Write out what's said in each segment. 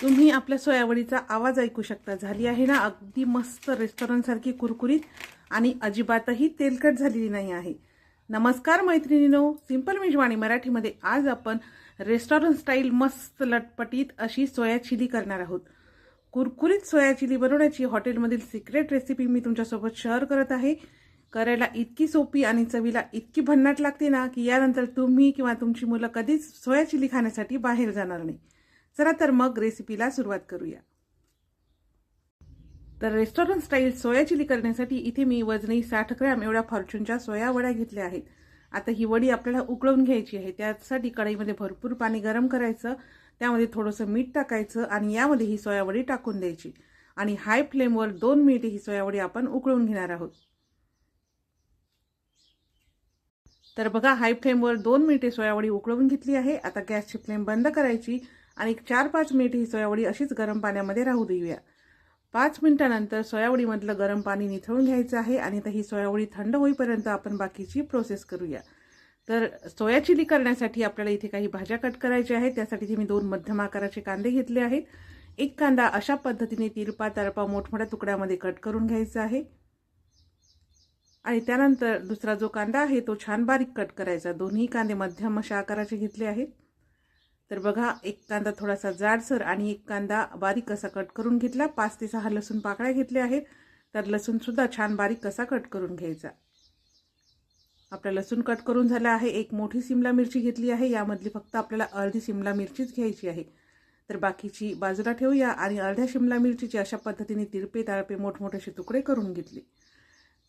तुम्ही आपल्या सोयावडीचा आवाज ऐकू शकता। झाली आहे ना अगदी मस्त रेस्टॉरंट सारखी कुरकुरीत आणि अजिबातही तेलकट झालेली नाही आहे। नमस्कार मैत्रिणींनो, सिंपल मेजवानी मराठीमध्ये आज आपण रेस्टॉरंट स्टाईल मस्त लटपटीत अशी सोया चिली करणार आहोत। कुरकुरीत सोया चिली बनवण्याची हॉटेलमधील सिक्रेट रेसिपी मी तुमच्यासोबत शेअर करत आहे। करायला इतकी सोपी आणि चवीला इतकी भन्नाट लागते ना की यानंतर तुम्ही किंवा तुमची मुलं कधीच सोया चिली खाण्यासाठी बाहेर जाणार नाही। चला तर मग रेसिपीला सुरुवात करूया। तर रेस्टॉरंट स्टाईल सोया चिली करण्यासाठी इथे मी वजनी 60 ग्रॅम एवढ्या फॉर्च्यूनच्या सोया वड्या घेतल्या आहेत। आता ही वडी आपल्याला उकळून घ्यायची आहे। त्यासाठी कढईमध्ये भरपूर पाणी गरम करायचं, त्यामध्ये थोडंसं मीठ टाकायचं आणि यामध्ये ही सोया वडी टाकून द्यायची आणि हाय फ्लेमवर 2 मिनिटे ही सोया वडी आपण उकळून घेणार आहोत। तर बघा हाय फ्लेमवर 2 मिनिटे सोया वडी उकळून घेतली आहे। आता गॅसची फ्लेम बंद करायची आणि 4-5 मिनिटे ही सोया वडी अशीच गरम पाण्यामध्ये राहू देऊया। 5 मिनिटांनंतर सोया वडीमधलं गरम पाणी निथळून घ्यायचं आहे आणि आता ही सोया वडी थंड होईपर्यंत आपण बाकीची प्रोसेस करूया। तर सोया चिली करण्यासाठी आपल्याला इथे काही भाज्या कट करायच्या आहेत। त्यासाठी इथे मी 2 मध्यम आकाराचे कांदे घेतले आहेत। एक कांदा अशा पद्धतीने तिरपा तळपा मोठमोठ्या तुकड्यामध्ये कट करून घ्यायचा आहे आणि त्यानंतर दुसरा जो कांदा आहे तो छान बारीक कट करायचा। दोन्ही कांदे मध्यम अशा आकाराचे घेतले आहेत। तर बघा एक कांदा थोडासा जाडसर आणि एक कांदा बारीक असा कट करून घेतला। 5 ते 6 लसूण पाकळ्या घेतल्या आहेत। तर लसूण सुद्धा छान बारीक कसा कट करून घ्यायचा। आपला लसूण कट करून झाला आहे। एक मोठी शिमला मिरची घेतली आहे। यामधली फक्त आपल्याला अर्धी शिमला मिरचीच घ्यायची आहे। तर बाकीची बाजूला ठेवूया आणि अर्ध्या शिमला मिरचीचे अशा पद्धतीने तिरपे ताळपे मोठमोठे तुकडे करून घेतले।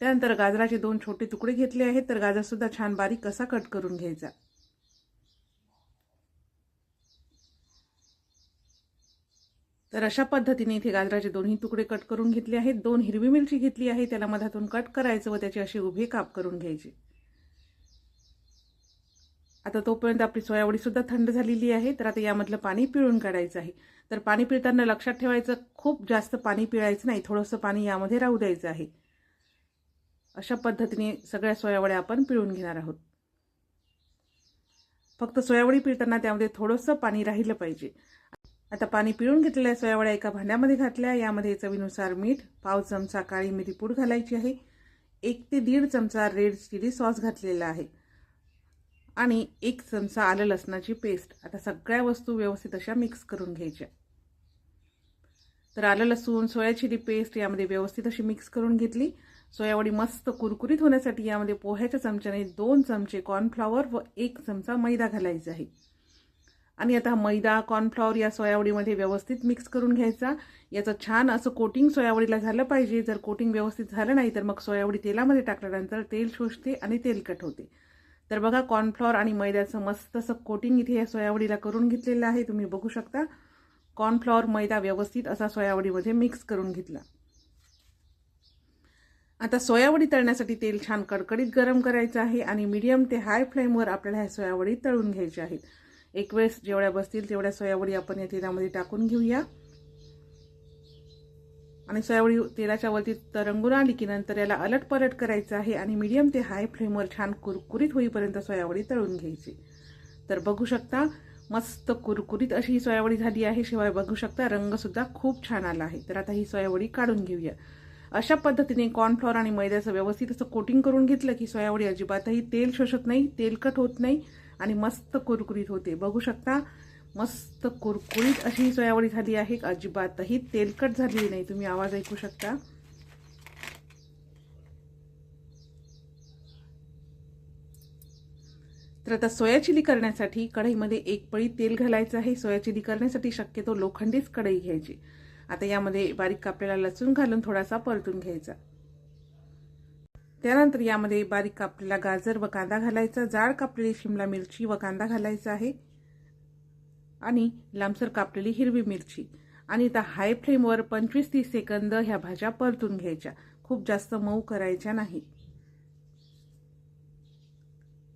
त्यानंतर गाजराचे 2 छोटे तुकडे घेतले आहेत। तर गाजर सुद्धा छान बारीक कसा कट करून घ्यायचा। तर अशा पद्धतीने इथे गाजराचे दोन्ही तुकडे कट करून घेतले आहेत। 2 हिरवी मिरची घेतली आहे, त्याला मधातून कट करायचं व त्याचे असे उभे काप करून घ्यायचे। आता तोपर्यंत आपली सोयावडी सुद्धा थंड झालेली आहे। तर आता यामधलं पाणी पिळून काढायचं आहे। तर पाणी पिळताना लक्षात ठेवायचं खूप जास्त पाणी पिळायचं नाही, थोडंसं पाणी यामध्ये राहू द्यायचं आहे। अशा पद्धतीने सगळ्या सोयावड्या आपण पिळून घेणार आहोत। फक्त सोयावडी पिळताना त्यामध्ये थोडंसं पाणी राहिलं पाहिजे। आता पाणी पिळून घेतलेल्या सोयावड्या एका भांड्यामध्ये घातल्या। यामध्ये चवीनुसार मीठ, पाव चमचा काळी मिरी पूड घालायची आहे। 1 ते 1.5 चमचा रेड चिली सॉस घातलेला आहे आणि 1 चमचा आलं लसणाची पेस्ट। आता सगळ्या वस्तू व्यवस्थित अशा मिक्स करून घ्यायच्या। तर आलं लसूण सोया चिली पेस्ट यामध्ये व्यवस्थित अशी मिक्स करून घेतली। सोयावडी मस्त कुरकुरीत होण्यासाठी यामध्ये पोह्याच्या चमच्याने 2 चमचे कॉर्नफ्लॉवर व 1 चमचा मैदा घालायचा आहे आणि आता मैदा कॉर्नफ्लॉवर या सोयावडीमध्ये व्यवस्थित मिक्स करून घ्यायचा। याचं छान असं कोटिंग सोयावडीला झालं पाहिजे। जर कोटिंग व्यवस्थित झालं नाही तर मग सोयावडी तेलामध्ये टाकल्यानंतर तेल शोषते आणि तेलकट होते। तर बघा कॉर्नफ्लॉवर आणि मैद्याचं मस्त असं कोटिंग इथे या सोयावडीला करून घेतलेलं आहे। तुम्ही बघू शकता कॉर्नफ्लॉवर मैदा व्यवस्थित असा सोयावडीमध्ये मिक्स करून घेतला। आता सोयावडी तळण्यासाठी तेल छान कडकडीत गरम करायचं आहे आणि मीडियम ते हाय फ्लेमवर आपल्याला ह्या सोयावडी तळून घ्यायच्या आहेत। एक वेळेस जेवढ्या बसतील तेवढ्या सोयावडी आपण या तेलामध्ये टाकून घेऊया आणि सोयावडी तेलाच्या वरती तरंगून आली की नंतर याला अलट पलट करायचं आहे आणि मीडियम ते हाय फ्लेमवर छान कुरकुरीत होईपर्यंत सोयावडी तळून घ्यायची। तर बघू शकता मस्त कुरकुरीत अशी ही सोयावडी झाली आहे। शिवाय बघू शकता रंग सुद्धा खूप छान आला आहे। तर आता ही सोयावडी काढून घेऊया। अशा पद्धतीने कॉर्नफ्लॉवर आणि मैद्याचं व्यवस्थित असं कोटिंग करून घेतलं की सोयावडी अजिबातही तेल शोषत नाही, तेलकट होत नाही आणि मस्त कुरकुरीत होते। बघू शकता मस्त कुरकुरीत अशी सोयावडी झाली आहे। अजिबातही तेलकट झालेली नाही, तुम्ही आवाज ऐकू शकता। तर आता सोया चिली करण्यासाठी कढईमध्ये 1 पळी तेल घालायचं आहे। सोया चिली करण्यासाठी शक्यतो लोखंडीच कढई घ्यायची। आता यामध्ये बारीक कापलेला लसूण घालून थोडासा परतून घ्यायचा। त्यानंतर यामध्ये बारीक कापलेला गाजर व कांदा घालायचा, जाड कापलेली शिमला मिरची व कांदा घालायचा आहे आणि लांबसर कापलेली हिरवी मिरची आणि आता हाय फ्लेमवर 25-30 सेकंद ह्या भाज्या परतून घ्यायच्या, खूप जास्त मऊ करायच्या नाही।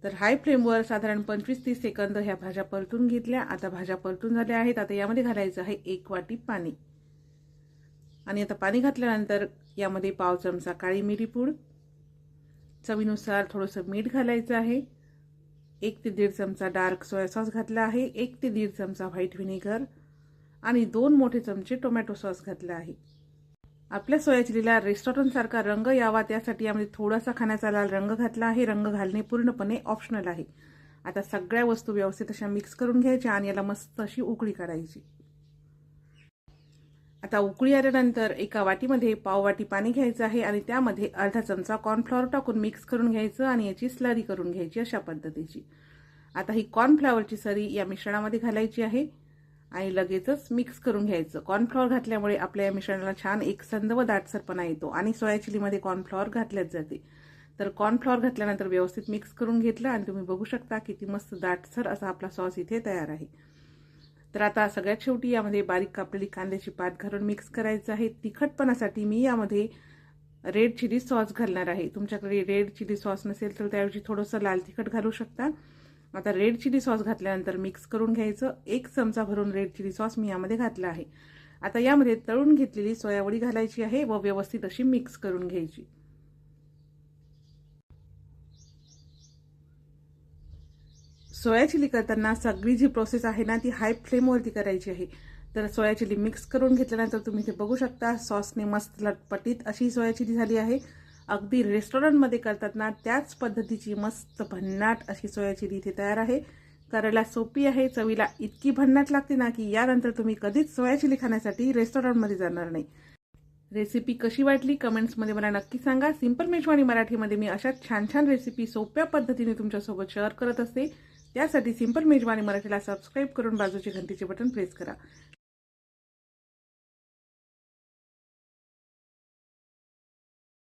तर हाय फ्लेमवर साधारण 25-30 सेकंद ह्या भाज्या परतून घेतल्या। आता भाज्या परतून झाल्या आहेत। आता यामध्ये घालायचं आहे 1 वाटी पाणी आणि आता पाणी घातल्यानंतर यामध्ये पाव चमचा काळी मिरी पूड, चवीनुसार थोडंसं मीठ घालायचं आहे, 1 ते 1.5 चमचा डार्क सोया सॉस घातला आहे, 1 ते 1.5 चमचा व्हाईट व्हिनेगर आणि 2 मोठे चमचे टोमॅटो सॉस घातला आहे. आपल्या सोया चिलीला रेस्टॉरंटसारखा रंग यावा त्यासाठी यामध्ये थोडासा खाण्याचा लाल रंग घातला आहे. रंग घालणे पूर्णपणे ऑप्शनल आहे. आता सगळ्या वस्तू व्यवस्थित अशा मिक्स करून घ्यायच्या आणि याला मस्त अशी उकळी काढायची. आता उकळी आल्यानंतर एका वाटीमध्ये पाववाटी पाणी घ्यायचं आहे आणि त्यामध्ये अर्धा चमचा कॉर्नफ्लॉवर टाकून मिक्स करून घ्यायचं आणि याची स्लरी करून घ्यायची अशा पद्धतीची. आता ही कॉर्नफ्लॉवरची स्लरी या मिश्रणामध्ये घालायची आहे आणि लगेचच मिक्स करून घ्यायचं. कॉर्नफ्लॉवर घातल्यामुळे आपल्या या मिश्रणाला छान एकसंध व दाटसरपणा येतो आणि सोया चिलीमध्ये कॉर्नफ्लॉवर घातल्याच जाते. तर कॉर्नफ्लॉवर घातल्यानंतर व्यवस्थित मिक्स करून घेतलं आणि तुम्ही बघू शकता किती मस्त दाटसर असा आपला सॉस इथे तयार आहे. तर आता सगळ्यात शेवटी यामध्ये बारीक कापलेली कांद्याची पात घालून मिक्स करायचं आहे. तिखटपणासाठी मी यामध्ये रेड चिली सॉस घालणार आहे. तुमच्याकडे रेड चिली सॉस नसेल तर त्याऐवजी थोडंसं लाल तिखट घालू शकता. आता रेड चिली सॉस घातल्यानंतर मिक्स करून घ्यायचं. 1 चमचा भरून रेड चिली सॉस मी यामध्ये घातला आहे. आता यामध्ये तळून घेतलेली सोयावडी घालायची आहे व व्यवस्थित अशी मिक्स करून घ्यायची. सोया चिली करताना सगळी जी प्रोसेस आहे ना ती हाय फ्लेमवरती करायची आहे. तर सोया चिली मिक्स करून घेतल्यानंतर तुम्ही ते बघू शकता सॉसने मस्त लटपटीत अशी सोया चिली झाली आहे. अगदी रेस्टॉरंटमध्ये करतात ना त्याच पद्धतीची मस्त भन्नाट अशी सोया चिली इथे तयार आहे. करायला सोपी आहे, चवीला इतकी भन्नाट लागते ना की यानंतर तुम्ही कधीच सोया चिली खाण्यासाठी रेस्टॉरंटमध्ये जाणार नाही. रेसिपी कशी वाटली कमेंट्समध्ये मला नक्की सांगा. सिंपल मेजवानी मराठीमध्ये मी अशा छान छान रेसिपी सोप्या पद्धतीने तुमच्यासोबत शेअर करत असते. त्यासाठी सिंपल मेजवानी मराठीला सबस्क्राईब करून बाजूचे घंटीचे बटन प्रेस करा.